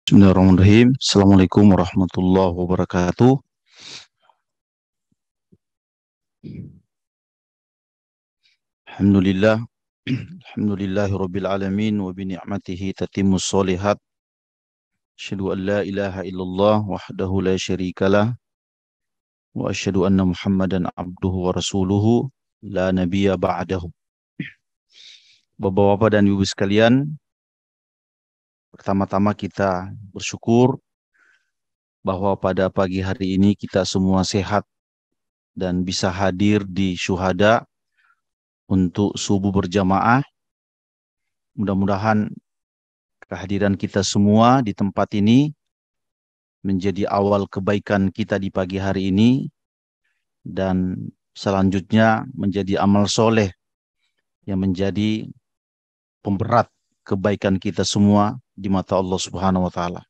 Bismillahirrahmanirrahim. Assalamualaikum warahmatullahi wabarakatuh. Alhamdulillah. Alhamdulillahirabbil alamin wa bi ni'matihi tatimmus shalihat. Asyhadu an la ilaha illallah wahdahu la syarikalah wa asyhadu anna Muhammadan abduhu wa rasuluhu la nabiyya ba'dahu. Bapak-bapak dan ibu sekalian, pertama-tama kita bersyukur bahwa pada pagi hari ini kita semua sehat dan bisa hadir di syuhada untuk subuh berjamaah. Mudah-mudahan kehadiran kita semua di tempat ini menjadi awal kebaikan kita di pagi hari ini dan selanjutnya menjadi amal soleh yang menjadi pemberat kebaikan kita semua di mata Allah Subhanahu wa taala.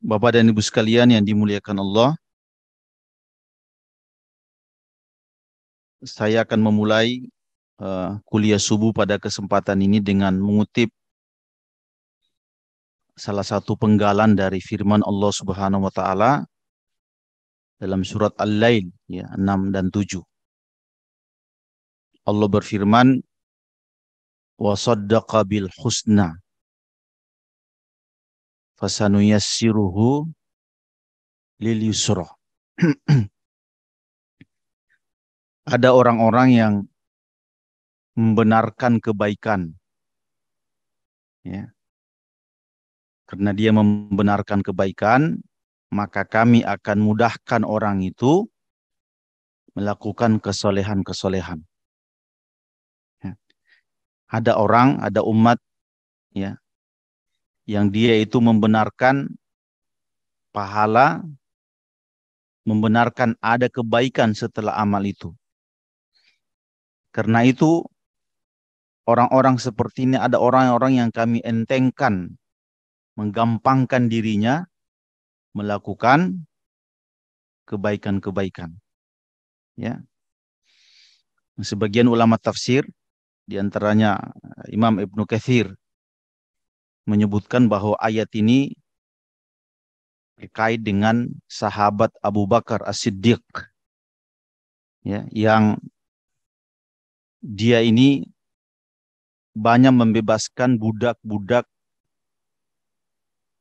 Bapak dan Ibu sekalian yang dimuliakan Allah, saya akan memulai kuliah subuh pada kesempatan ini dengan mengutip salah satu penggalan dari firman Allah Subhanahu wa taala dalam surat Al-Lail ya, 6 dan 7. Allah berfirman, wa saddaqa bil husna fasanuyassiruhu lil yusra. Ada orang-orang yang membenarkan kebaikan ya. Karena dia membenarkan kebaikan, maka kami akan mudahkan orang itu melakukan kesolehan-kesolehan. Ya. Ada orang, ada umat ya, yang dia itu membenarkan pahala, membenarkan ada kebaikan setelah amal itu. Karena itu orang-orang seperti ini, ada orang-orang yang kami entengkan, menggampangkan dirinya melakukan kebaikan-kebaikan. Ya. Sebagian ulama tafsir, diantaranya Imam Ibnu Katsir, menyebutkan bahwa ayat ini terkait dengan sahabat Abu Bakar As-Siddiq, ya, yang dia ini banyak membebaskan budak-budak,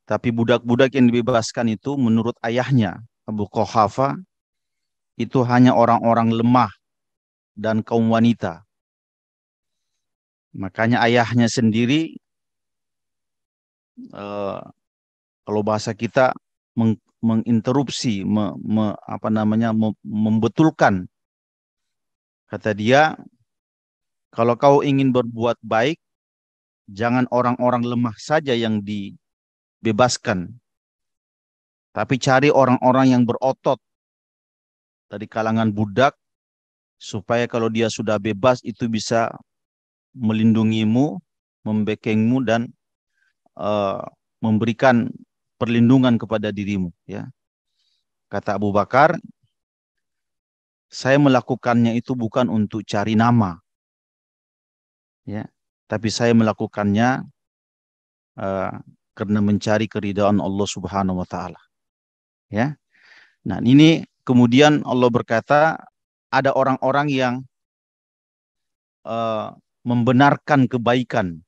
tapi budak-budak yang dibebaskan itu menurut ayahnya Abu Quhafa itu hanya orang-orang lemah dan kaum wanita. Makanya ayahnya sendiri kalau bahasa kita menginterupsi, membetulkan. Kata dia, kalau kau ingin berbuat baik, jangan orang-orang lemah saja yang dibebaskan, tapi cari orang-orang yang berotot dari kalangan budak, supaya kalau dia sudah bebas itu bisa melindungimu, membekengmu, dan memberikan perlindungan kepada dirimu. Ya. Kata Abu Bakar, saya melakukannya itu bukan untuk cari nama, ya, tapi saya melakukannya karena mencari keridhaan Allah Subhanahu wa taala. Ya. Nah, ini kemudian Allah berkata, ada orang-orang yang membenarkan kebaikan.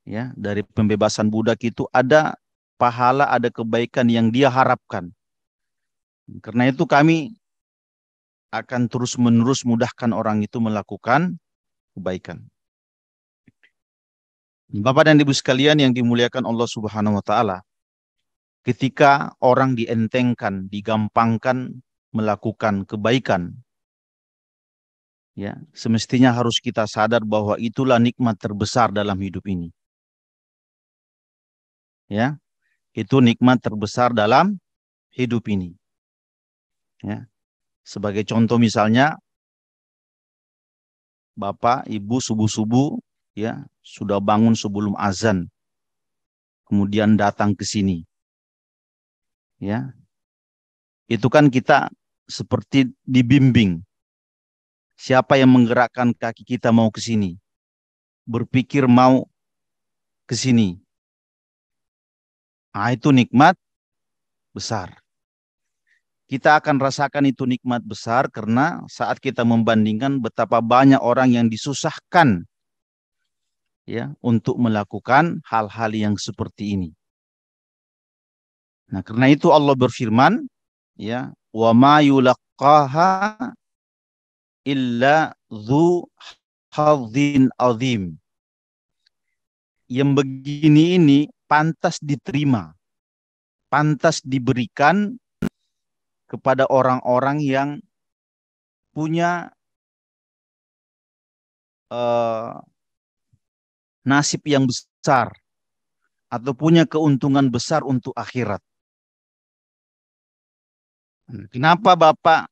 Ya, dari pembebasan budak itu ada pahala, ada kebaikan yang dia harapkan. Karena itu kami akan terus-menerus mudahkan orang itu melakukan kebaikan. Bapak dan Ibu sekalian yang dimuliakan Allah Subhanahu wa taala, ketika orang dientengkan, digampangkan melakukan kebaikan, ya, semestinya harus kita sadar bahwa itulah nikmat terbesar dalam hidup ini. Ya, itu nikmat terbesar dalam hidup ini. Ya. Sebagai contoh misalnya, Bapak, Ibu subuh-subuh ya sudah bangun sebelum azan, kemudian datang ke sini. Ya. Itu kan kita seperti dibimbing Siapa yang menggerakkan kaki kita mau ke sini? Berpikir mau ke sini. Nah, itu nikmat besar. Kita akan rasakan itu nikmat besar karena saat kita membandingkan betapa banyak orang yang disusahkan ya untuk melakukan hal-hal yang seperti ini. Nah, karena itu Allah berfirman, ya, wa ma yulaqqaha illa dzu hadzin azim. Yang begini ini pantas diterima, pantas diberikan kepada orang-orang yang punya uh, nasib yang besar atau punya keuntungan besar untuk akhirat. Kenapa Bapak,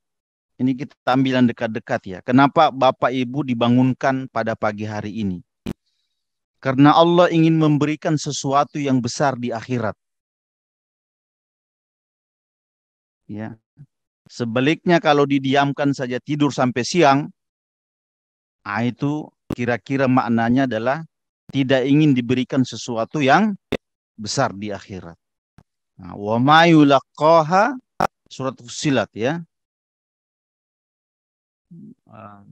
ini kita ambilan dekat-dekat ya, kenapa Bapak Ibu dibangunkan pada pagi hari ini? Karena Allah ingin memberikan sesuatu yang besar di akhirat. Ya. Sebaliknya kalau didiamkan saja tidur sampai siang, itu kira-kira maknanya adalah tidak ingin diberikan sesuatu yang besar di akhirat. Nah, wa ma yulaqqaha surat Fussilat ya. Ah,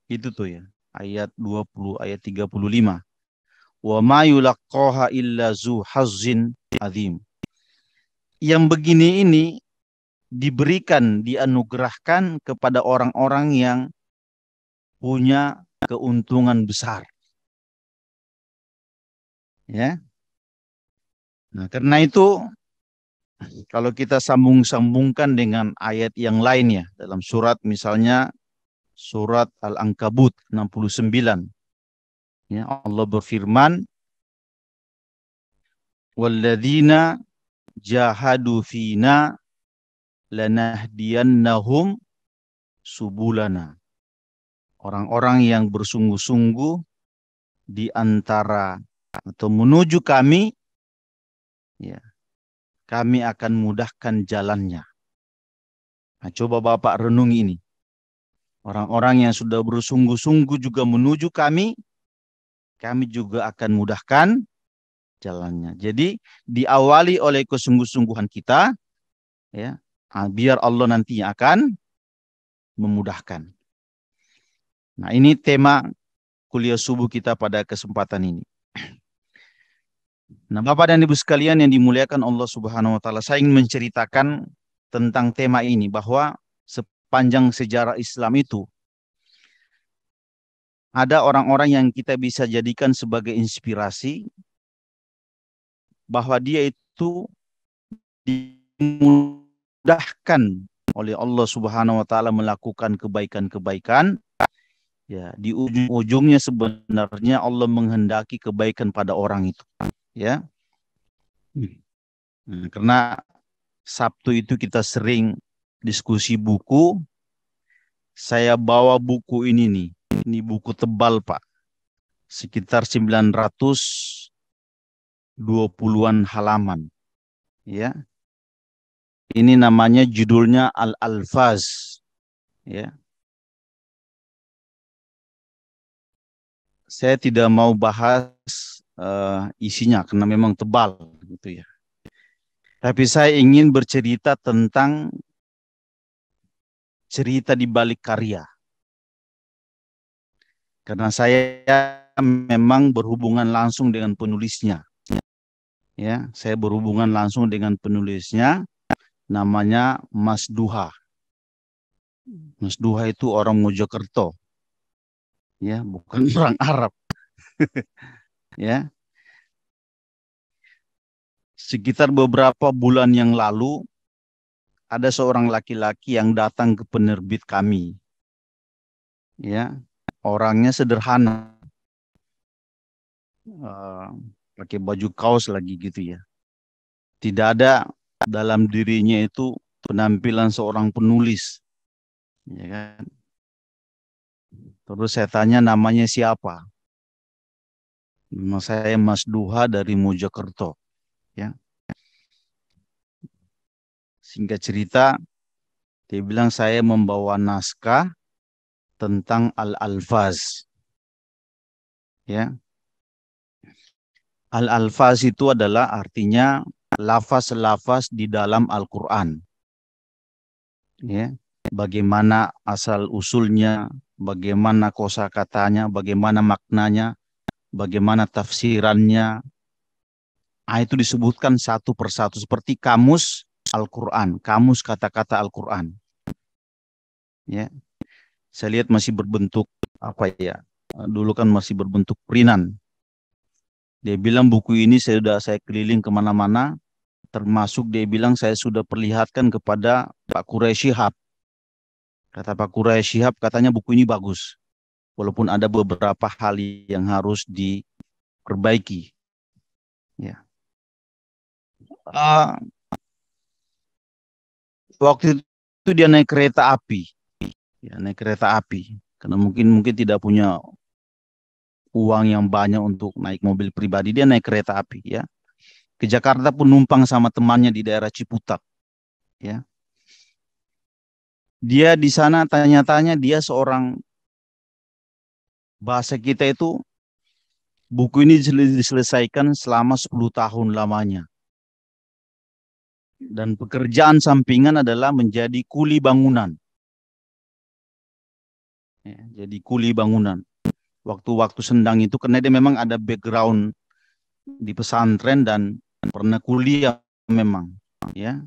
itu tuh ya. Ayat 20, ayat 35. Wa ma yulaqqaha illa zu hazzin azim. Yang begini ini diberikan, dianugerahkan kepada orang-orang yang punya keuntungan besar. Ya. Nah, karena itu kalau kita sambung-sambungkan dengan ayat yang lain ya, dalam surat misalnya surat Al-Ankabut 69. Ya, Allah berfirman, "Walladzina jahadu fina lanahdiyannahum subulana." Orang-orang yang bersungguh-sungguh di antara atau menuju kami, ya, kami akan mudahkan jalannya. Nah, coba Bapak renungi ini. Orang-orang yang sudah bersungguh-sungguh juga menuju kami, kami juga akan mudahkan jalannya. Jadi diawali oleh kesungguh-sungguhan kita, ya, biar Allah nantinya akan memudahkan. Nah, ini tema kuliah subuh kita pada kesempatan ini. Nah, Bapak dan Ibu sekalian yang dimuliakan Allah Subhanahu wa taala, saya ingin menceritakan tentang tema ini bahwa sepanjang sejarah Islam itu ada orang-orang yang kita bisa jadikan sebagai inspirasi bahwa dia itu dimudahkan oleh Allah Subhanahu wa taala melakukan kebaikan-kebaikan. Ya, di ujung-ujungnya sebenarnya Allah menghendaki kebaikan pada orang itu, ya. Karena Sabtu itu kita sering diskusi buku. Saya bawa buku ini nih. Ini buku tebal, Pak. Sekitar 920-an halaman. Ya. Ini namanya judulnya Al-Alfaz. Ya. Saya tidak mau bahas isinya karena memang tebal gitu ya. Tapi saya ingin bercerita tentang cerita di balik karya. Karena saya memang berhubungan langsung dengan penulisnya. Ya, saya berhubungan langsung dengan penulisnya, namanya Mas Duha. Mas Duha itu orang Mojokerto. Ya, bukan orang Arab. Ya. Sekitar beberapa bulan yang lalu ada seorang laki-laki yang datang ke penerbit kami. Ya, orangnya sederhana, uh, pakai baju kaos lagi gitu ya. Tidak ada dalam dirinya itu penampilan seorang penulis, ya kan? Terus saya tanya namanya siapa? Nama saya Mas Duha dari Mojokerto. Ya, singkat cerita, dia bilang saya membawa naskah tentang al-alfaz. Ya. Al-alfaz itu adalah artinya lafaz-lafaz di dalam Al-Qur'an. Ya. Bagaimana asal usulnya, bagaimana kosakatanya, bagaimana maknanya, bagaimana tafsirannya. Itu disebutkan satu persatu seperti kamus Al-Qur'an, kamus kata-kata Al-Qur'an. Ya. Saya lihat masih berbentuk apa ya? Dulu kan masih berbentuk printan. Dia bilang buku ini saya keliling kemana-mana, termasuk dia bilang saya sudah perlihatkan kepada Pak Quraisy Shihab. Kata Pak Quraisy Shihab katanya buku ini bagus, walaupun ada beberapa hal yang harus diperbaiki. Ya. Uh, Waktu itu dia naik kereta api, ya, naik kereta api, karena mungkin tidak punya uang yang banyak untuk naik mobil pribadi, dia naik kereta api, ya, ke Jakarta pun numpang sama temannya di daerah Ciputat, ya. Dia di sana tanya-tanya, dia seorang, bahasa kita itu, buku ini diselesaikan selama 10 tahun lamanya. Dan pekerjaan sampingan adalah menjadi kuli bangunan. Ya, jadi kuli bangunan. Waktu-waktu sendang itu, karena dia memang ada background di pesantren dan pernah kuliah memang. Ya,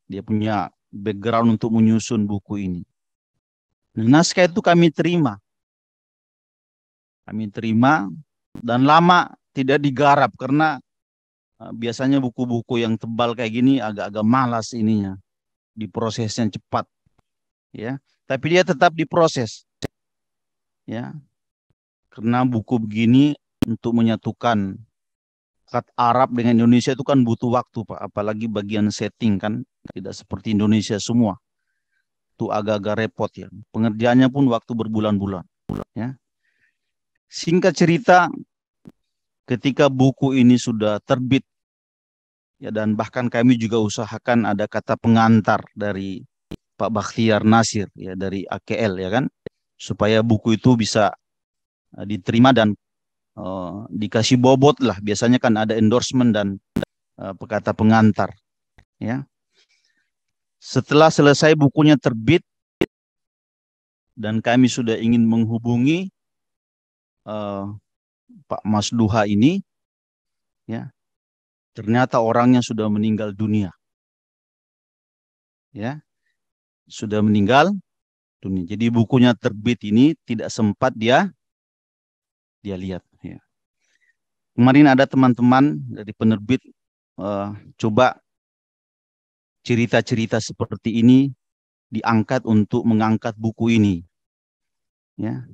dia punya background untuk menyusun buku ini. Nah, naskah itu kami terima. Kami terima dan lama tidak digarap karena biasanya buku-buku yang tebal kayak gini agak-agak malas ininya, diprosesnya cepat, ya. Tapi dia tetap diproses, ya, karena buku begini untuk menyatukan kata Arab dengan Indonesia itu kan butuh waktu, Pak. Apalagi bagian setting kan tidak seperti Indonesia semua, itu agak-agak repot, ya. Pengerjaannya pun waktu berbulan-bulan, ya. Singkat cerita, ketika buku ini sudah terbit, ya, dan bahkan kami juga usahakan ada kata pengantar dari Pak Bakhtiar Nasir, ya, dari AKL, ya kan, supaya buku itu bisa diterima dan dikasih bobot lah. Biasanya kan ada endorsement dan kata pengantar, ya. Setelah selesai bukunya terbit dan kami sudah ingin menghubungi Pak Mas Duha ini, ya, ternyata orangnya sudah meninggal dunia, ya, sudah meninggal dunia. Jadi bukunya terbit ini tidak sempat dia lihat, ya. Kemarin ada teman-teman dari penerbit coba cerita-cerita seperti ini diangkat untuk mengangkat buku ini, ya.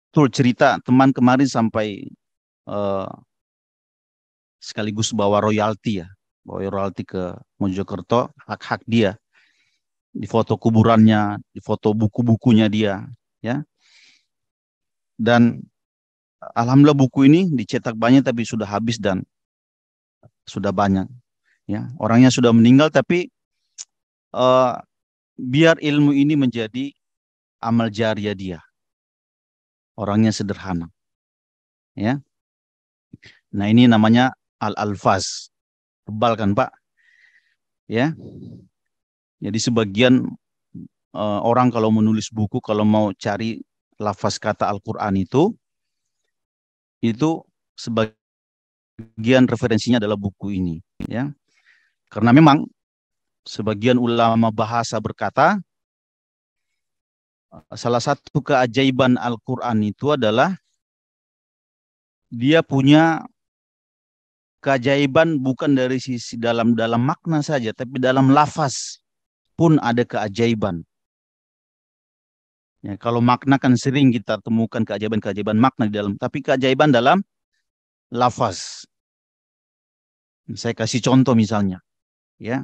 Betul, cerita teman kemarin sampai uh, sekaligus bawa royalti, ya, bawa royalti ke Mojokerto, hak-hak dia, di foto kuburannya, di foto buku-bukunya dia, ya. Dan alhamdulillah buku ini dicetak banyak tapi sudah habis dan sudah banyak, ya. Orangnya sudah meninggal tapi uh, biar ilmu ini menjadi amal jariah dia. Orangnya sederhana, ya. Nah, ini namanya al-alfaz. Tebal kan, Pak? Ya. Jadi sebagian orang kalau menulis buku, kalau mau cari lafaz kata Al-Qur'an itu sebagian referensinya adalah buku ini, ya. Karena memang sebagian ulama bahasa berkata salah satu keajaiban Al-Qur'an itu adalah dia punya keajaiban bukan dari sisi dalam makna saja, tapi dalam lafaz pun ada keajaiban. Ya, kalau makna kan sering kita temukan keajaiban-keajaiban makna di dalam, tapi keajaiban dalam lafaz. Saya kasih contoh misalnya, ya.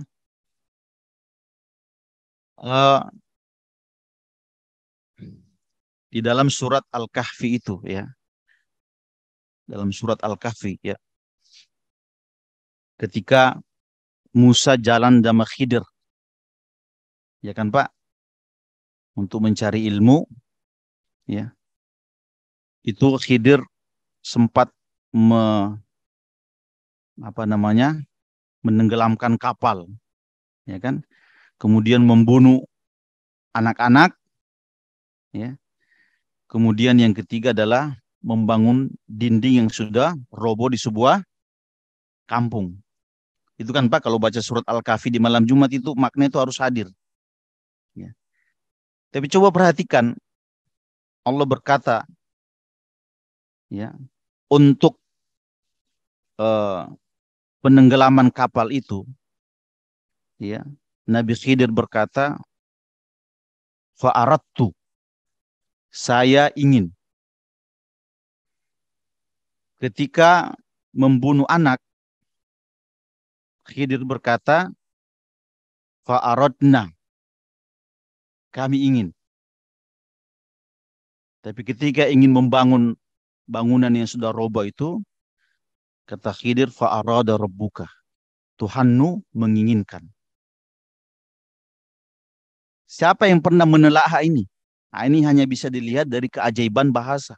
Uh, di dalam surat Al-Kahfi itu, ya. Dalam surat Al-Kahfi, ya. Ketika Musa jalan sama Khidir, ya kan, Pak? Untuk mencari ilmu, ya. Itu Khidir sempat menenggelamkan kapal, ya kan? Kemudian membunuh anak-anak, ya. Kemudian yang ketiga adalah membangun dinding yang sudah roboh di sebuah kampung. Itu kan Pak, kalau baca surat Al-Kahfi di malam Jumat itu makna itu harus hadir. Ya. Tapi coba perhatikan, Allah berkata, ya, untuk eh, penenggelaman kapal itu, ya, Nabi Khidir berkata, fa'aradtu, saya ingin ketika membunuh anak, Khidir berkata, fa'aradna, kami ingin. Tapi ketika ingin membangun bangunan yang sudah roboh itu, kata Khidir, fa'arada rabbuka, Tuhanmu menginginkan. Siapa yang pernah menelaah ini? Nah, ini hanya bisa dilihat dari keajaiban bahasa.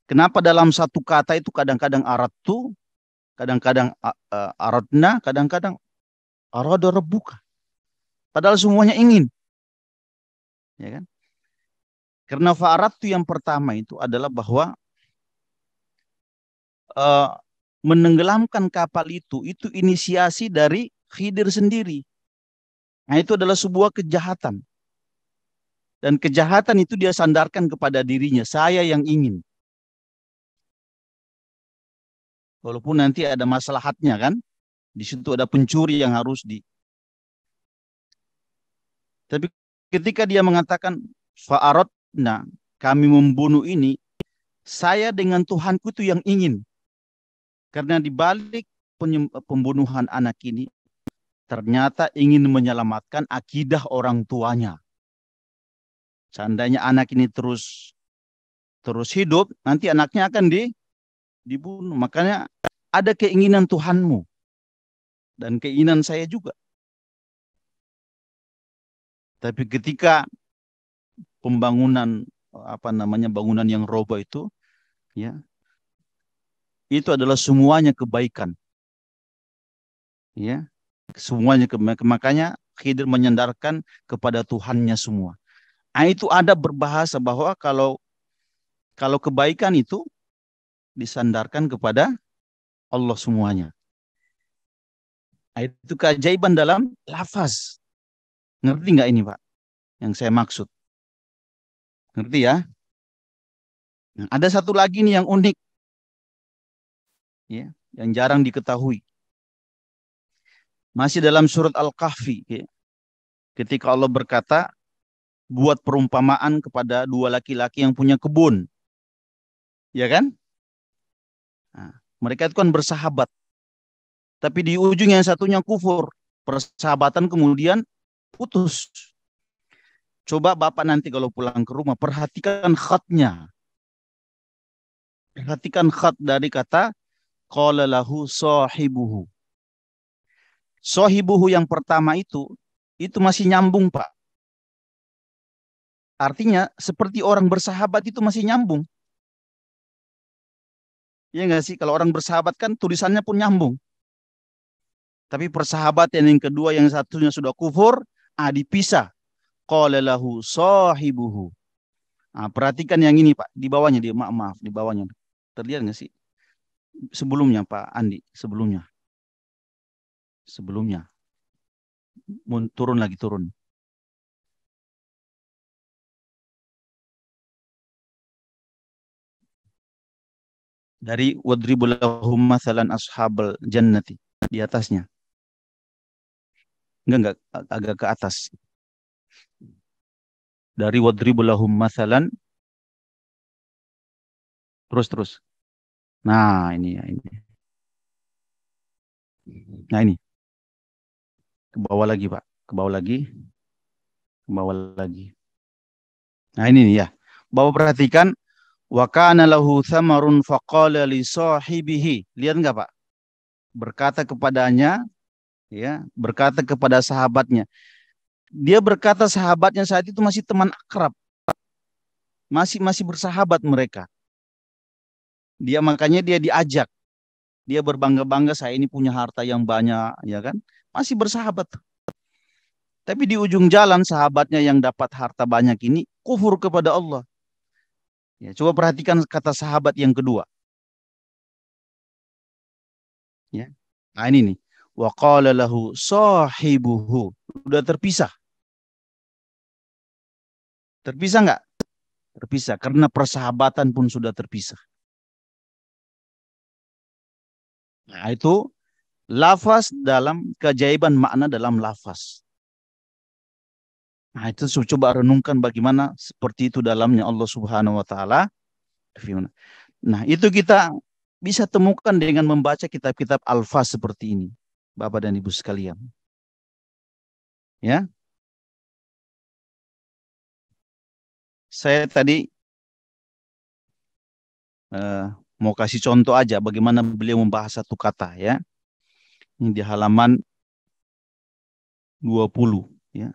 Kenapa dalam satu kata itu kadang-kadang aradtu, kadang-kadang aradna, kadang-kadang arada rabbuka. Padahal semuanya ingin. Ya kan? Karena fa'aradtu yang pertama itu adalah bahwa uh, menenggelamkan kapal itu inisiasi dari Khidir sendiri. Nah, itu adalah sebuah kejahatan. Dan kejahatan itu dia sandarkan kepada dirinya. Saya yang ingin. Walaupun nanti ada maslahatnya kan. Di situ ada pencuri yang harus di. Tapi ketika dia mengatakan fa'aradna, kami membunuh ini, saya dengan Tuhanku itu yang ingin. Karena di balik pembunuhan anak ini, ternyata ingin menyelamatkan akidah orang tuanya. Seandainya anak ini terus hidup, nanti anaknya akan dibunuh. Makanya ada keinginan Tuhanmu dan keinginan saya juga. Tapi ketika pembangunan bangunan yang roboh itu, ya, itu adalah semuanya kebaikan, ya, semuanya makanya Khidir menyandarkan kepada Tuhannya semua. Nah, itu ada berbahasa bahwa kalau kebaikan itu disandarkan kepada Allah semuanya. Nah, itu keajaiban dalam lafaz. Ngerti nggak ini Pak? Yang saya maksud. Ngerti ya? Nah, ada satu lagi nih yang unik, ya, yang jarang diketahui. Masih dalam surat Al-Kahfi, ya, ketika Allah berkata, buat perumpamaan kepada dua laki-laki yang punya kebun, ya kan? Nah, mereka itu kan bersahabat, tapi di ujung yang satunya kufur, persahabatan kemudian putus. Coba Bapak nanti kalau pulang ke rumah, perhatikan khatnya. Perhatikan khat dari kata qala lahu sahibuhu. Sahibuhu yang pertama itu masih nyambung, Pak. Artinya seperti orang bersahabat itu masih nyambung. Iya nggak sih? Kalau orang bersahabat kan tulisannya pun nyambung. Tapi persahabatan yang kedua yang satunya sudah kufur, dipisah. Qala lahu sahibuhu. Perhatikan yang ini Pak, di bawahnya dia, maaf, di bawahnya. Terlihat nggak sih? Sebelumnya Pak Andi, sebelumnya. Turun lagi, turun. Dari wadribul lahum mathalan ashabal jannati, di atasnya. Enggak, agak ke atas. Dari wadribul lahum mathalan, terus. Nah, ini ya, ini. Nah, ini. Ke bawah lagi, Pak. Ke bawah lagi. Ke bawah lagi. Nah, ini nih ya. Bapak perhatikan, wa kana lahu thamarun faqala li sahibihi. Lihat enggak, Pak? Berkata kepadanya, ya, berkata kepada sahabatnya. Dia berkata sahabatnya saat itu masih teman akrab. masih masih bersahabat mereka. Dia makanya dia diajak, dia berbangga-bangga saya ini punya harta yang banyak, ya kan? Masih bersahabat. Tapi di ujung jalan sahabatnya yang dapat harta banyak ini kufur kepada Allah. Ya, coba perhatikan kata sahabat yang kedua. Ya. Nah ini nih. Wa qala lahu sahibuhu. Udah terpisah. Terpisah nggak? Terpisah. Karena persahabatan pun sudah terpisah. Nah itu lafaz dalam keajaiban makna dalam lafaz. Nah itu coba renungkan bagaimana seperti itu dalamnya Allah Subhanahu wa taala. Nah, itu kita bisa temukan dengan membaca kitab-kitab alfaz seperti ini, Bapak dan Ibu sekalian. Ya, saya tadi eh, mau kasih contoh aja bagaimana beliau membahas satu kata ya. Ini di halaman 20 ya.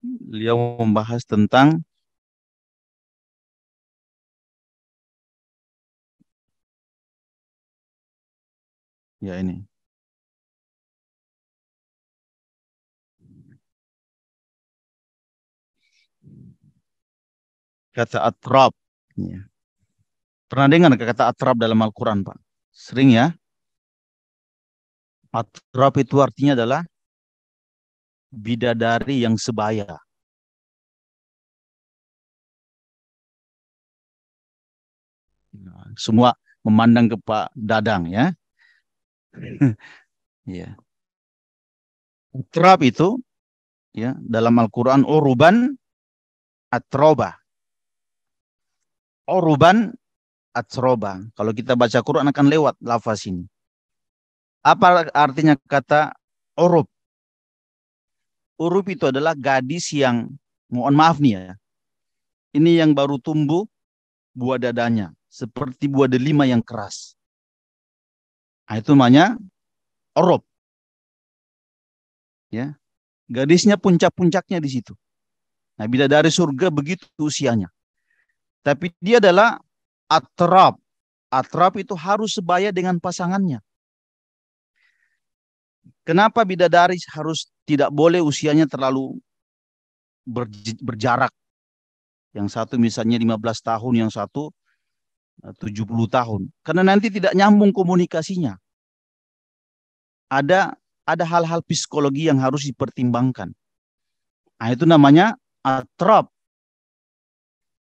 Beliau membahas tentang ya ini kata atrab. Ya. Pernah dengar kata atrab dalam Al-Quran, Pak? Sering ya. Atrab itu artinya adalah bidadari yang sebaya. Nah, semua memandang ke Pak Dadang ya. Ya. Atrab itu ya dalam Al-Quran uruban atroba. Uruban atroba. Kalau kita baca Quran akan lewat lafaz ini. Apa artinya kata urub? Urub itu adalah gadis yang, mohon maaf nih ya, ini yang baru tumbuh buah dadanya. Seperti buah delima yang keras. Nah, itu namanya urub. Ya. Gadisnya puncak-puncaknya di situ. Nah, bidadari surga begitu usianya. Tapi dia adalah atrab. Atrab itu harus sebaya dengan pasangannya. Kenapa bidadari harus tidak boleh usianya terlalu berjarak? Yang satu misalnya 15 tahun, yang satu 70 tahun. Karena nanti tidak nyambung komunikasinya. Ada ada hal-hal psikologi yang harus dipertimbangkan. Nah, itu namanya atrab.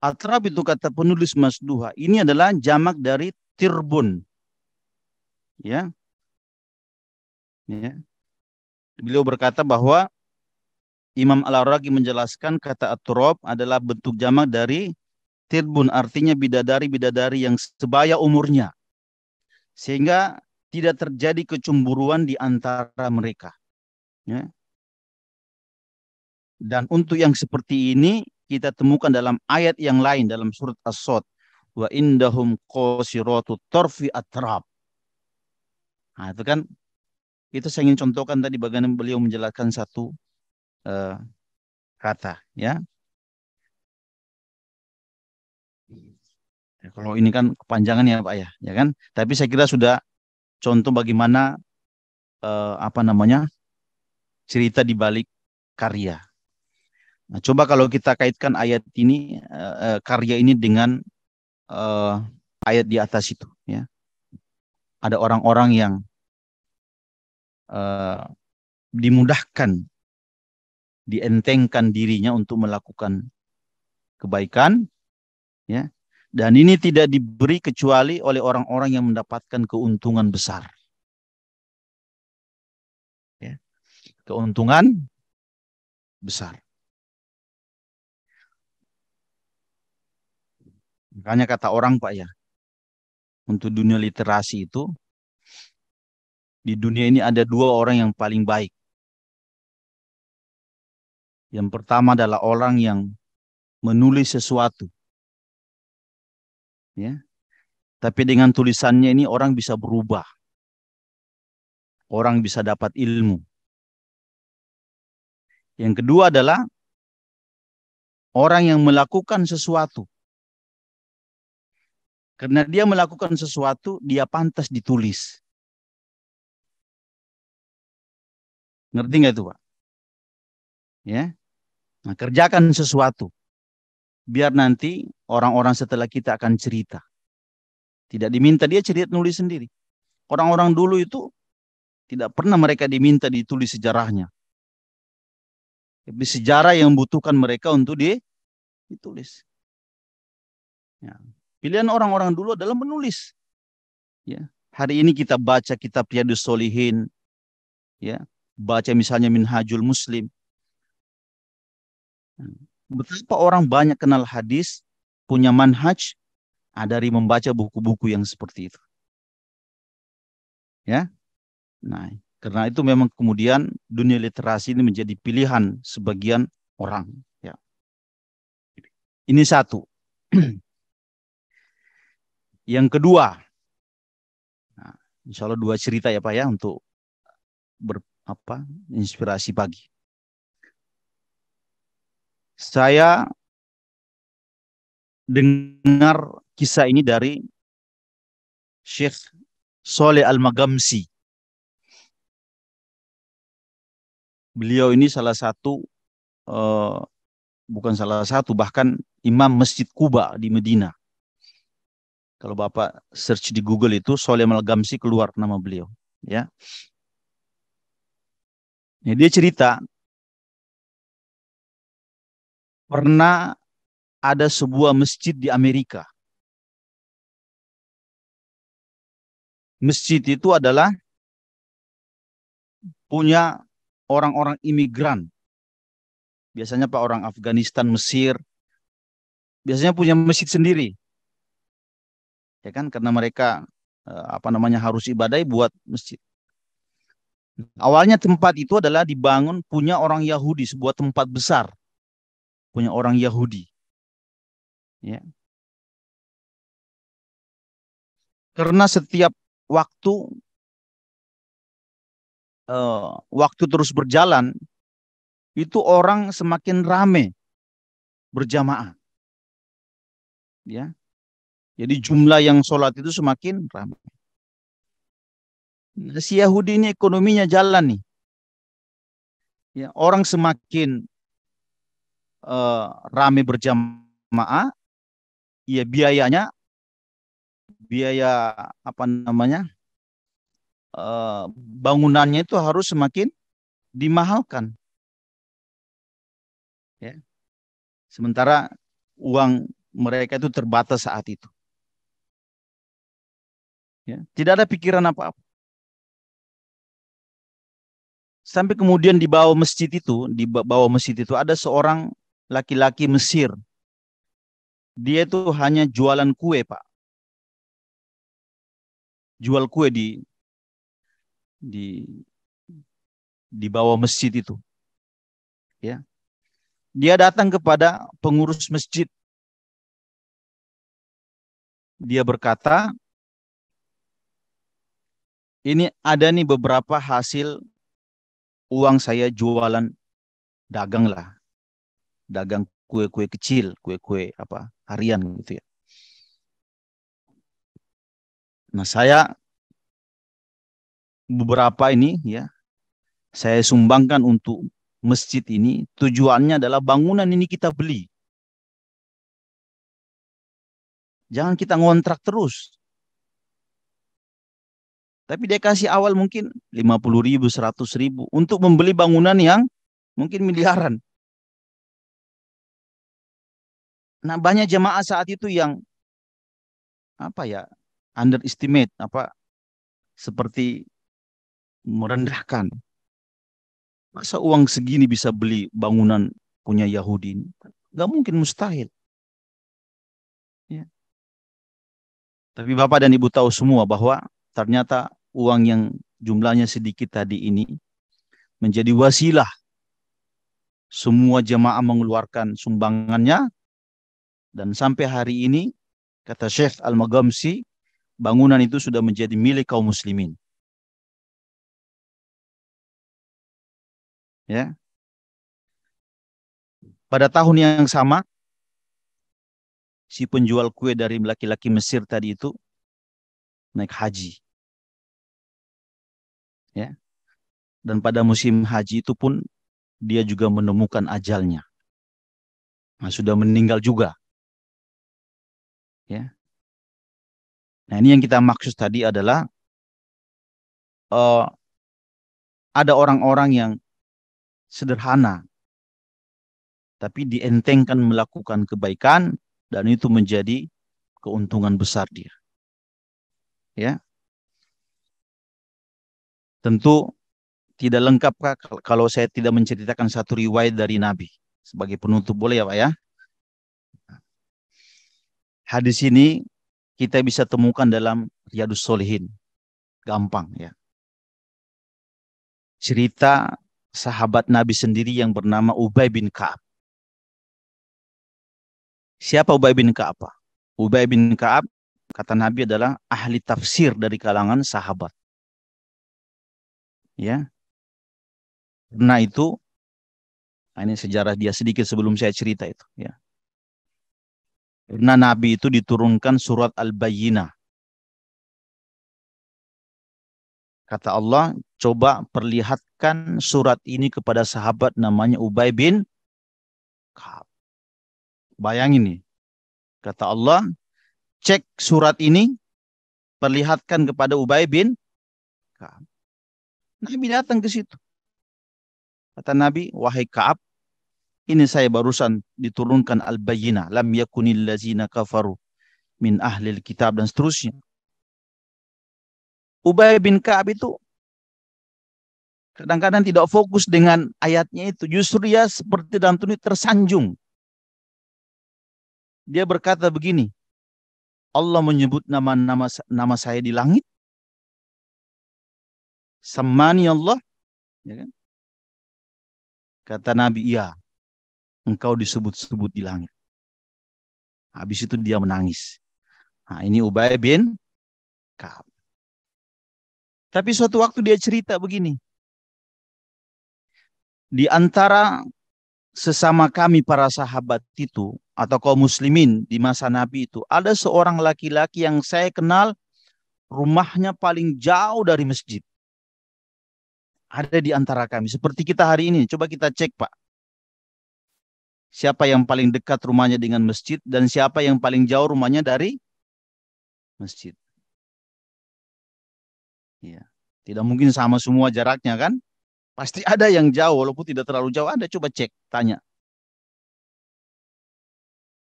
Atrab itu kata penulis Mas Duha. Ini adalah jamak dari tirbun. Ya, ya. Beliau berkata bahwa Imam Al-Arraqi menjelaskan kata atrab adalah bentuk jamak dari tirbun, artinya bidadari-bidadari yang sebaya umurnya. Sehingga tidak terjadi kecemburuan di antara mereka. Ya. Dan untuk yang seperti ini kita temukan dalam ayat yang lain dalam surat As-Sod. Wa indahum qasiratu tarfi atrab. Nah, itu kan itu saya ingin contohkan tadi bagaimana beliau menjelaskan satu uh, kata ya. Ya, kalau ini kan kepanjangan ya Pak ya, ya kan? Tapi saya kira sudah contoh bagaimana apa namanya? Cerita di balik karya. Nah, coba kalau kita kaitkan ayat ini karya ini dengan uh, ayat di atas itu ya. Ada orang-orang yang uh, dimudahkan, dientengkan dirinya untuk melakukan kebaikan ya. Dan ini tidak diberi kecuali oleh orang-orang yang mendapatkan keuntungan besar. Ya. Keuntungan besar. Makanya kata orang Pak ya, untuk dunia literasi itu, di dunia ini ada dua orang yang paling baik. Yang pertama adalah orang yang menulis sesuatu. Ya. Tapi dengan tulisannya ini orang bisa berubah. Orang bisa dapat ilmu. Yang kedua adalah orang yang melakukan sesuatu. Karena dia melakukan sesuatu, dia pantas ditulis. Ngerti nggak itu, Pak? Ya. Nah, kerjakan sesuatu. Biar nanti orang-orang setelah kita akan cerita. Tidak diminta dia cerita nulis sendiri. Orang-orang dulu itu tidak pernah mereka diminta ditulis sejarahnya. Tapi sejarah yang membutuhkan mereka untuk ditulis. Ya. Pilihan orang-orang dulu adalah menulis. Ya. Hari ini kita baca kitab Riyadhus Shalihin, ya, baca misalnya Minhajul Muslim. Betapa orang banyak kenal hadis, punya manhaj, dari membaca buku-buku yang seperti itu. Ya, nah, karena itu memang kemudian dunia literasi ini menjadi pilihan sebagian orang. Ya, ini satu. Yang kedua, nah, insya Allah dua cerita ya Pak ya untuk inspirasi pagi. Saya dengar kisah ini dari Syekh Soleh Al-Magamsi. Beliau ini salah satu, eh, bukan salah satu, bahkan imam Masjid Kuba di Medina. Kalau Bapak search di Google itu Soleh Al-Magamsi keluar nama beliau. Ya, ya dia cerita pernah ada sebuah masjid di Amerika. Masjid itu adalah punya orang-orang imigran. Biasanya Pak orang Afghanistan, Mesir, biasanya punya masjid sendiri. Ya kan karena mereka harus ibadah buat masjid. Awalnya tempat itu adalah dibangun punya orang Yahudi, sebuah tempat besar punya orang Yahudi. Ya. Karena setiap waktu waktu terus berjalan, itu orang semakin rame berjamaah. Ya. Jadi jumlah yang sholat itu semakin ramai. Nah, si Yahudi ini ekonominya jalan nih. Ya, orang semakin ramai berjamaah, ya biaya apa namanya bangunannya itu harus semakin dimahalkan. Ya. Sementara uang mereka itu terbatas saat itu. Ya. Tidak ada pikiran apa-apa. Sampai kemudian di bawah masjid itu ada seorang laki-laki Mesir. Dia itu hanya jualan kue, Pak. Jual kue di di bawah masjid itu. Ya. Dia datang kepada pengurus masjid. Dia berkata, ini ada nih beberapa hasil uang saya jualan dagang lah. Dagang kue-kue kecil, kue-kue harian gitu ya. Nah, saya beberapa ini ya, saya sumbangkan untuk masjid ini. Tujuannya adalah bangunan ini kita beli. Jangan kita ngontrak terus. Tapi dia kasih awal mungkin 50.000, 100.000 untuk membeli bangunan yang mungkin miliaran. Nah, banyak jemaah saat itu yang underestimate seperti merendahkan. Masa uang segini bisa beli bangunan punya Yahudi ini? Gak mungkin, mustahil. Ya. Tapi Bapak dan Ibu tahu semua bahwa ternyata uang yang jumlahnya sedikit tadi ini menjadi wasilah semua jemaah mengeluarkan sumbangannya, dan sampai hari ini kata Syekh Al-Magamsi, bangunan itu sudah menjadi milik kaum muslimin. Ya. Pada tahun yang sama, si penjual kue dari laki-laki Mesir tadi itu naik haji, ya. Dan pada musim haji itu pun dia juga menemukan ajalnya. Nah, sudah meninggal juga, ya. Nah, ini yang kita maksud tadi adalah uh, ada orang-orang yang sederhana, tapi dientengkan melakukan kebaikan dan itu menjadi keuntungan besar dia. Ya, tentu tidak lengkap Kak, kalau saya tidak menceritakan satu riwayat dari Nabi sebagai penutup, boleh ya Pak ya? Hadis ini kita bisa temukan dalam Riyadus Solihin, gampang ya. Cerita sahabat Nabi sendiri yang bernama Ubay bin Ka'ab. Siapa Ubay bin Ka'ab? Ubay bin Ka'ab, kata Nabi, adalah ahli tafsir dari kalangan sahabat. Ya, karena itu, nah ini sejarah dia sedikit sebelum saya cerita itu. Ya, karena Nabi itu diturunkan surat Al-Bayyinah. Kata Allah, coba perlihatkan surat ini kepada sahabat namanya Ubay bin Ka'ab. Bayangin nih, kata Allah, cek surat ini, perlihatkan kepada Ubay bin Ka'ab. Nabi datang ke situ. Kata Nabi, wahai Ka'ab, ini saya barusan diturunkan Al-Bayyinah. Lam yakunil lazina kafaru min ahlil kitab dan seterusnya. Ubay bin Ka'ab itu kadang-kadang tidak fokus dengan ayatnya itu. Justru dia seperti dalam tulis tersanjung. Dia berkata begini, Allah menyebut nama saya di langit. Sammani Allah. Ya kan? Kata Nabi, iya, engkau disebut-sebut di langit. Habis itu dia menangis. Nah, ini Ubay bin Ka'ab. Tapi suatu waktu dia cerita begini. Di antara sesama kami para sahabat itu, atau kaum muslimin di masa Nabi itu, ada seorang laki-laki yang saya kenal rumahnya paling jauh dari masjid. Ada di antara kami. Seperti kita hari ini. Coba kita cek Pak. Siapa yang paling dekat rumahnya dengan masjid dan siapa yang paling jauh rumahnya dari masjid. Ya. Tidak mungkin sama semua jaraknya kan? Pasti ada yang jauh walaupun tidak terlalu jauh. Ada, coba cek, tanya.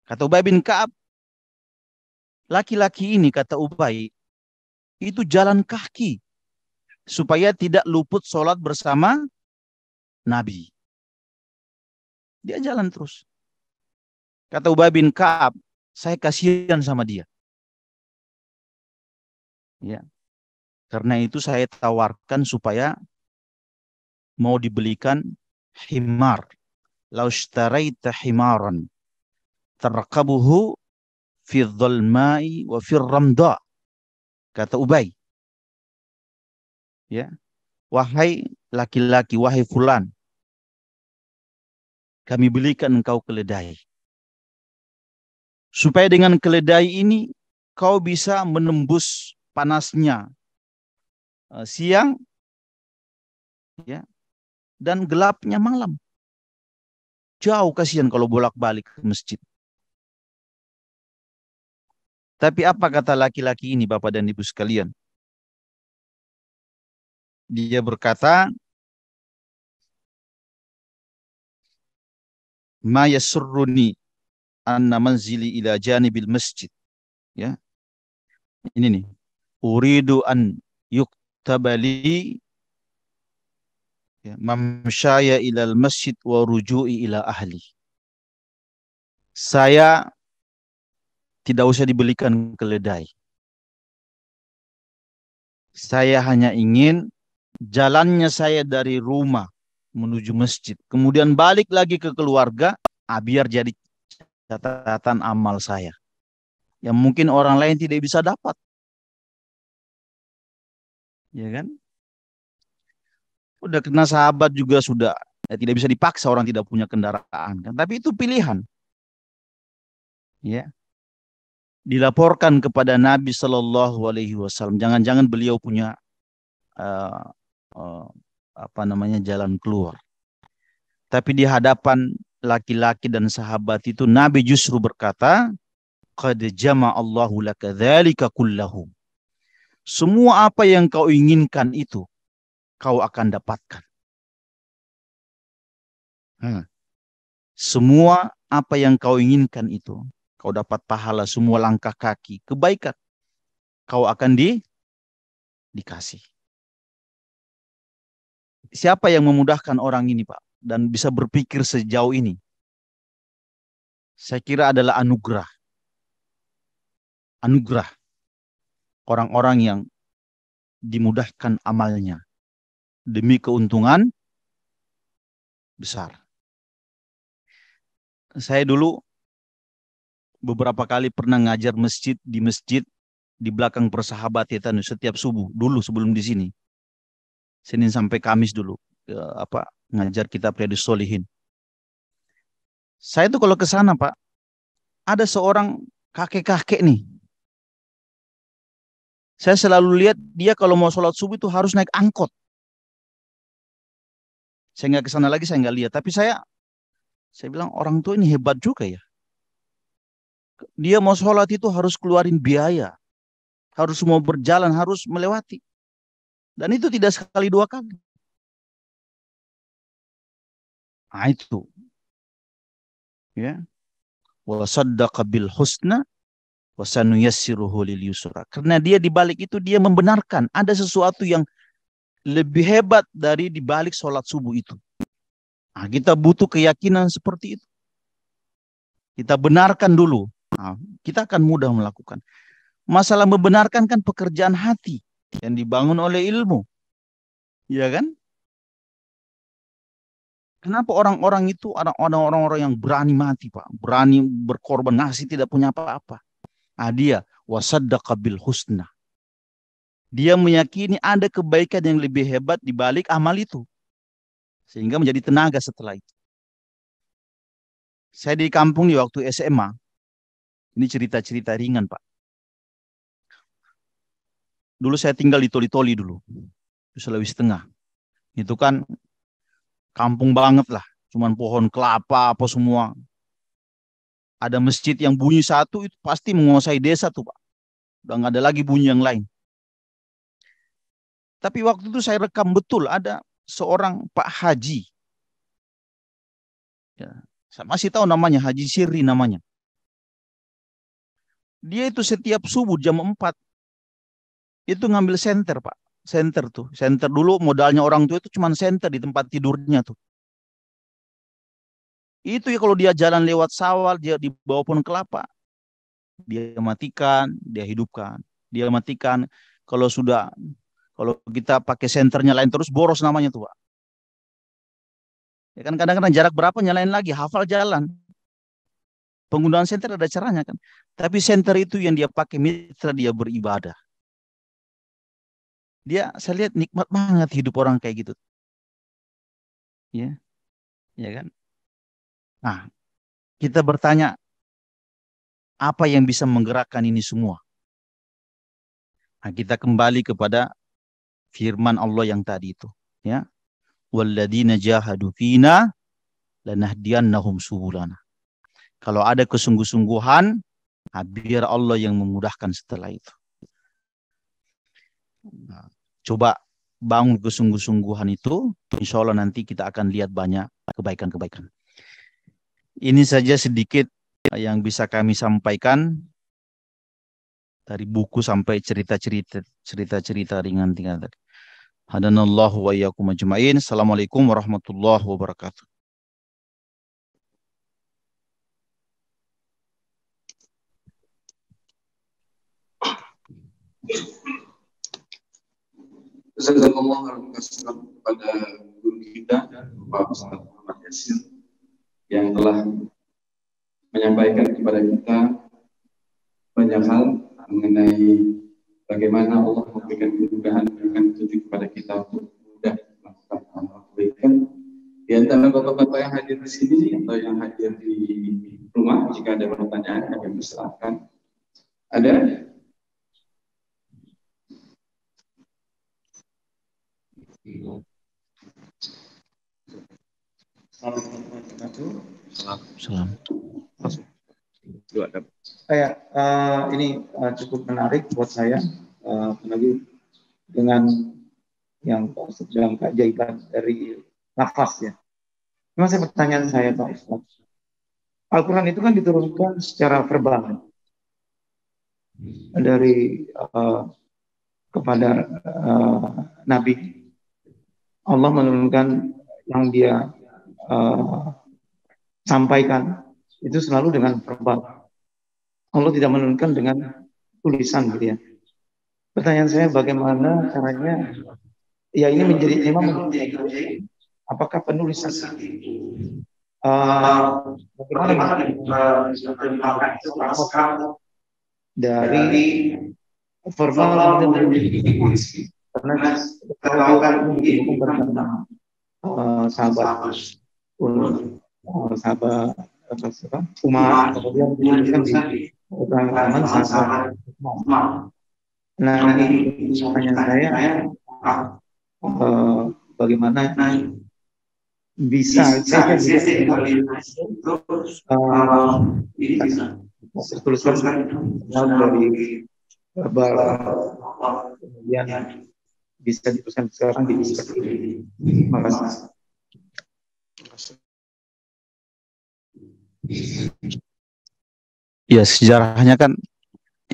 Kata Ubay bin Ka'ab, laki-laki ini, kata Ubay, itu jalan kaki supaya tidak luput sholat bersama Nabi. Dia jalan terus. Kata Ubay bin Ka'ab, saya kasihan sama dia. Ya. Karena itu saya tawarkan supaya mau dibelikan himar. Laushtaraita himaran tarkabuhu fi dhulma'i wa fi ramda. Kata Ubay. Ya. Wahai laki-laki, wahai fulan, kami belikan engkau keledai. Supaya dengan keledai ini kau bisa menembus panasnya siang, ya, dan gelapnya malam. Jauh kasihan kalau bolak-balik ke masjid. Tapi apa kata laki-laki ini, Bapak dan Ibu sekalian? Dia berkata, ma yasurruni anna manzili ila janibil masjid. Ya. Ini nih. Uridu an yuktabali ya, mamsyaya ilal masjid wa ruju'i ila ahli. Saya tidak usah dibelikan keledai. Saya hanya ingin jalannya saya dari rumah menuju masjid, kemudian balik lagi ke keluarga, biar jadi catatan amal saya. Yang mungkin orang lain tidak bisa dapat. Ya kan? Udah kena sahabat juga sudah Tidak bisa dipaksa orang tidak punya kendaraan, kan? Tapi itu pilihan. Ya, dilaporkan kepada Nabi Shallallahu Alaihi Wasallam. Jangan-jangan beliau punya uh, uh, apa namanya jalan keluar. Tapi di hadapan laki-laki dan sahabat itu Nabi justru berkata, "Qad jama'allahu laka dzalika kullahu." Semua apa yang kau inginkan itu kau akan dapatkan. Semua apa yang kau inginkan itu kau dapat pahala, semua langkah kaki kebaikan kau akan dikasih. Siapa yang memudahkan orang ini, Pak, dan bisa berpikir sejauh ini? Saya kira adalah anugerah. Anugerah orang-orang yang dimudahkan amalnya demi keuntungan besar. Saya dulu beberapa kali pernah ngajar masjid di belakang Persahabatan setiap subuh dulu sebelum di sini. Senin sampai Kamis dulu ngajar kitab Riyadhus Shalihin. Saya tuh kalau ke sana, Pak, ada seorang kakek-kakek nih. Saya selalu lihat dia kalau mau sholat subuh itu harus naik angkot. Saya nggak ke sana lagi, saya nggak lihat. Tapi saya bilang orang tua ini hebat juga ya. Dia mau sholat itu harus keluarin biaya. Harus mau berjalan, harus melewati. Dan itu tidak sekali dua kali. Nah itu. Ya. Wa saddaqa bil husna wa sanuyassiruhu lil yusra. Karena dia di balik itu dia membenarkan ada sesuatu yang lebih hebat dari di balik sholat subuh itu. Nah, kita butuh keyakinan seperti itu. Kita benarkan dulu. Nah, kita akan mudah melakukan. Masalah membenarkan kan pekerjaan hati yang dibangun oleh ilmu. Iya kan? Kenapa orang-orang itu orang-orang yang berani mati, Pak, berani berkorban ngasih tidak punya apa-apa. Nah, dia wasaddaqa bil husna. Dia meyakini ada kebaikan yang lebih hebat di balik amal itu. Sehingga menjadi tenaga setelah itu. Saya di kampung di waktu SMA. Ini cerita-cerita ringan, Pak. Dulu saya tinggal di Toli-Toli dulu. Di Sulawesi Tengah. Itu kan kampung banget lah. Cuman pohon kelapa apa semua. Ada masjid yang bunyi satu itu pasti menguasai desa tuh, Pak. Udah nggak ada lagi bunyi yang lain. Tapi waktu itu saya rekam betul ada seorang Pak Haji. Ya, saya masih tahu namanya, Haji Sirri namanya. Dia itu setiap subuh jam 4 itu ngambil senter, Pak. Senter tuh. Senter dulu modalnya orang tua itu cuma senter di tempat tidurnya tuh. Itu ya kalau dia jalan lewat sawal, dia di bawah pohon kelapa, dia matikan, dia hidupkan. Dia matikan. Kalau sudah, kalau kita pakai senternya lain terus boros namanya tuh, Pak. Ya kan kadang-kadang jarak berapa nyalain lagi, hafal jalan. Penggunaan senter ada caranya kan. Tapi senter itu yang dia pakai mitra dia beribadah. Dia saya lihat nikmat banget hidup orang kayak gitu. Ya, ya kan? Nah, kita bertanya apa yang bisa menggerakkan ini semua? Nah, kita kembali kepada firman Allah yang tadi itu, ya. Walladzina jahadu fina lanahdiyannahum subulana. Kalau ada kesungguh-sungguhan, biar Allah yang memudahkan setelah itu. Nah, coba bangun kesungguh-sungguhan itu, insya Allah nanti kita akan lihat banyak kebaikan-kebaikan. Ini saja sedikit yang bisa kami sampaikan dari buku sampai cerita-cerita ringan-ringan tadi. Hadanallahu wa iyyakum ajma'in. Assalamualaikum warahmatullahi wabarakatuh. Jazakallah khairan kepada guru kita Bapak Ustaz Muhammad Yasir yang telah menyampaikan kepada kita banyak hal mengenai bagaimana Allah memberikan kemudahan kepada kita untuk mudah melakukan amal kebaikan. Di Di antara bapak-bapak yang hadir di sini atau yang hadir di rumah, jika ada pertanyaan kami persilahkan. Ada? Salam. Ini cukup menarik buat saya, apalagi dengan yang dalam keajaiban dari nafas ya. Cuma saya pertanyaan saya Pak Ustaz, Al-Quran itu kan diturunkan secara verbal dari kepada Nabi. Allah menurunkan yang dia sampaikan itu selalu dengan verbal. Allah tidak menurunkan dengan tulisan gitu ya. Pertanyaan saya bagaimana caranya ya ini menjadi apakah penulisan bagaimana dari verbal karena sahabat Umar kemudian dituliskan di Rahman sahabat. Nah ini pertanyaan saya bagaimana bisa tuliskan dari verbal kemudian bisa dituliskan sekarang di seperti ini. Terima kasih. Ya, sejarahnya kan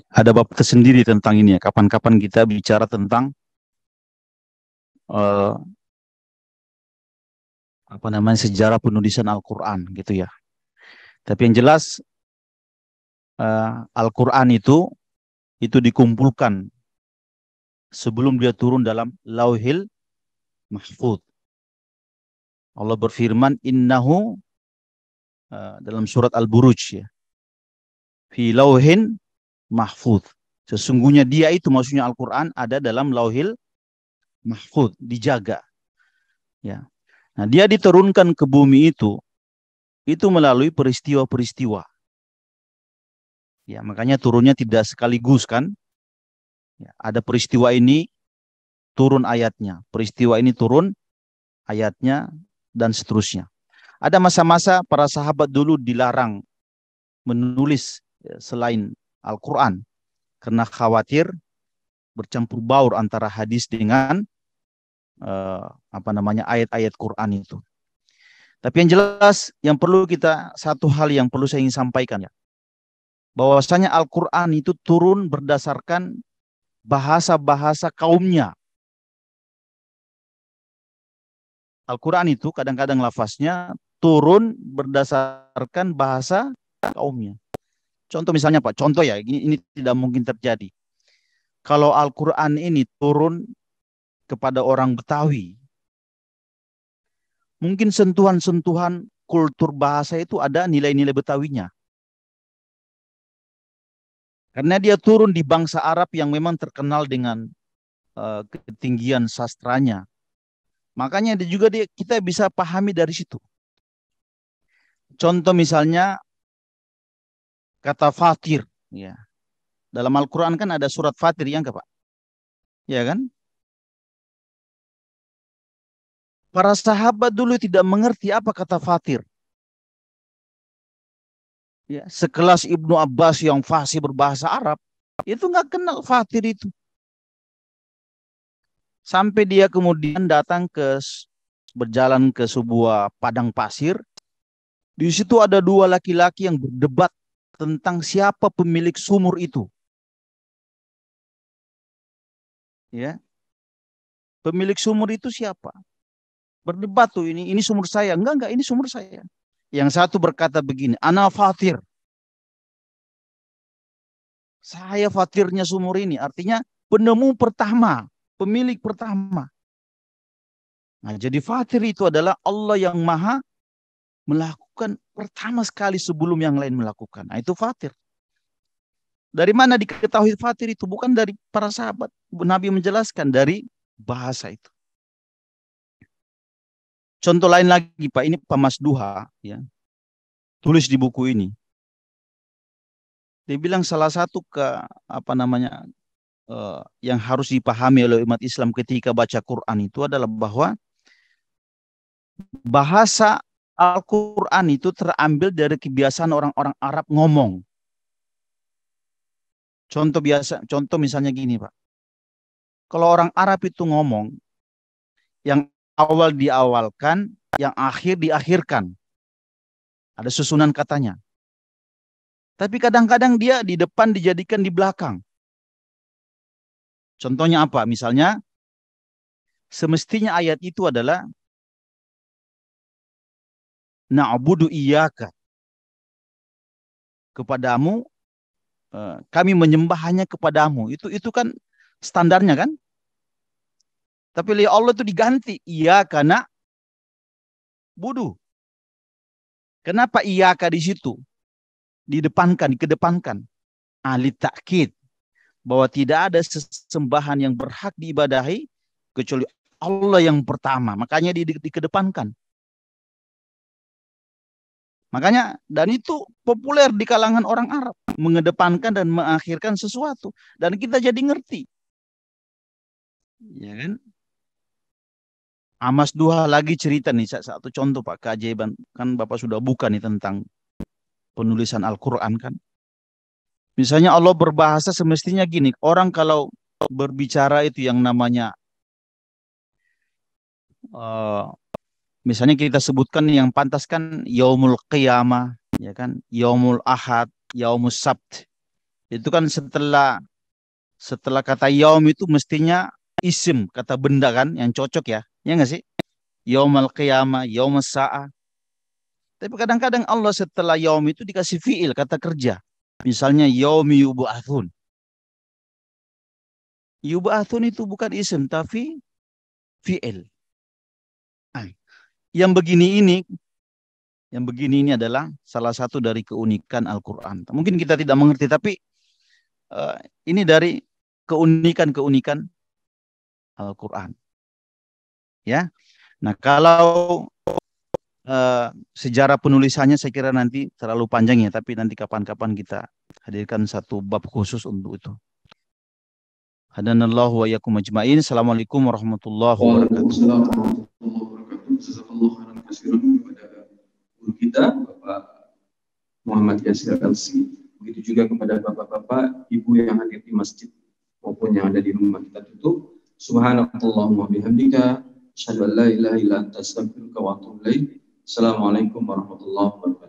ada bab tersendiri tentang ini ya. Kapan-kapan kita bicara tentang sejarah penulisan Al-Quran gitu ya. Tapi yang jelas Al-Quran itu dikumpulkan sebelum dia turun dalam Lauhil Mahfuz. Allah berfirman innahu dalam surat Al-Buruj ya. Fi lauhin mahfuz. Sesungguhnya dia itu maksudnya Al-Quran ada dalam Lauhil Mahfuz, dijaga. Ya. Nah, dia diturunkan ke bumi itu melalui peristiwa-peristiwa. Ya, makanya turunnya tidak sekaligus kan. Ya, ada peristiwa ini turun ayatnya, peristiwa ini turun ayatnya dan seterusnya. Ada masa-masa para sahabat dulu dilarang menulis selain Al-Quran karena khawatir bercampur baur antara hadis dengan ayat-ayat Quran itu. Tapi yang jelas satu hal yang perlu saya ingin sampaikan ya, bahwasanya Al-Quran itu turun berdasarkan bahasa-bahasa kaumnya. Al-Quran itu kadang-kadang lafaznya turun berdasarkan bahasa kaumnya. Contoh misalnya Pak, contoh ya, ini tidak mungkin terjadi. Kalau Al-Quran ini turun kepada orang Betawi, mungkin sentuhan-sentuhan kultur bahasa itu ada nilai-nilai Betawinya. Karena dia turun di bangsa Arab yang memang terkenal dengan ketinggian sastranya. Makanya kita bisa pahami dari situ. Contoh misalnya kata fatir. Ya. Dalam Al-Quran kan ada surat fatir yang Pak? Ya kan? Para sahabat dulu tidak mengerti apa kata fatir. Ya, sekelas Ibnu Abbas yang fasih berbahasa Arab, itu nggak kenal fatir itu. Sampai dia kemudian berjalan ke sebuah padang pasir. Di situ ada dua laki-laki yang berdebat tentang siapa pemilik sumur itu. Ya. Pemilik sumur itu siapa? Berdebat tuh, ini sumur saya. Enggak, ini sumur saya. Yang satu berkata begini, ana fatir. Saya fatirnya sumur ini. Artinya penemu pertama, pemilik pertama. Nah, jadi fatir itu adalah Allah yang maha melakukan pertama sekali sebelum yang lain melakukan. Nah, itu fatir. Dari mana diketahui fatir itu? Bukan dari para sahabat. Nabi menjelaskan dari bahasa itu. Contoh lain lagi Pak, ini Pak Mas Duha ya, tulis di buku ini. Dia bilang salah satu yang harus dipahami oleh umat Islam ketika baca Quran itu adalah bahwa bahasa Al-Quran itu terambil dari kebiasaan orang-orang Arab ngomong. Contoh misalnya gini Pak. Kalau orang Arab itu ngomong, yang awal diawalkan, yang akhir diakhirkan. Ada susunan katanya. Tapi kadang-kadang dia di depan dijadikan di belakang. Contohnya apa? Misalnya, semestinya ayat itu adalah na'budu iyyaka. Kepadamu, kami menyembah hanya kepadamu. Itu kan standarnya kan? Tapi oleh Allah itu diganti. Iyyaka na'budu. Kenapa iyyaka di situ? Dikedepankan. Ahli takkid. Bahwa tidak ada sesembahan yang berhak diibadahi kecuali Allah yang pertama. Makanya dikedepankan. Makanya, dan itu populer di kalangan orang Arab. Mengedepankan dan mengakhirkan sesuatu. Dan kita jadi ngerti. Ya kan? Mas Duha lagi cerita nih, satu contoh Pak, keajaiban. Kan Bapak sudah buka nih tentang penulisan Al-Quran kan. Misalnya Allah berbahasa semestinya gini. Orang kalau berbicara itu yang namanya misalnya kita sebutkan yang pantas kan Yaumul Qiyamah, ya kan, Yaumul Ahad, Yaumus Sabt. Itu kan setelah kata yaum itu mestinya isim, kata benda kan yang cocok ya. Ya enggak sih? Yaumul Qiyamah, Yaumus Sa'ah. Tapi kadang-kadang Allah setelah yaum itu dikasih fi'il, kata kerja. Misalnya yaumi yub'atsun. Yub'atsun itu bukan isim tapi fi'il. Yang begini ini adalah salah satu dari keunikan Al-Quran. Mungkin kita tidak mengerti, tapi ini dari keunikan Al-Quran. Ya, nah kalau sejarah penulisannya saya kira nanti terlalu panjang ya, tapi nanti kapan-kapan kita hadirkan satu bab khusus untuk itu. Hadanallahu wa iyyakum ajmain. Assalamualaikum warahmatullahi wabarakatuh. Jazakallahu khairan katsiran kepada guru kita Bapak Muhammad Yasir LC. Begitu juga kepada bapak-bapak, ibu yang hadir di masjid maupun yang ada di rumah. Kita tutup. Subhanakallahumma bihamdika asyhadu an la ilaha illa anta astaghfiruka wa atubu ilaik. Assalamualaikum warahmatullahi wabarakatuh.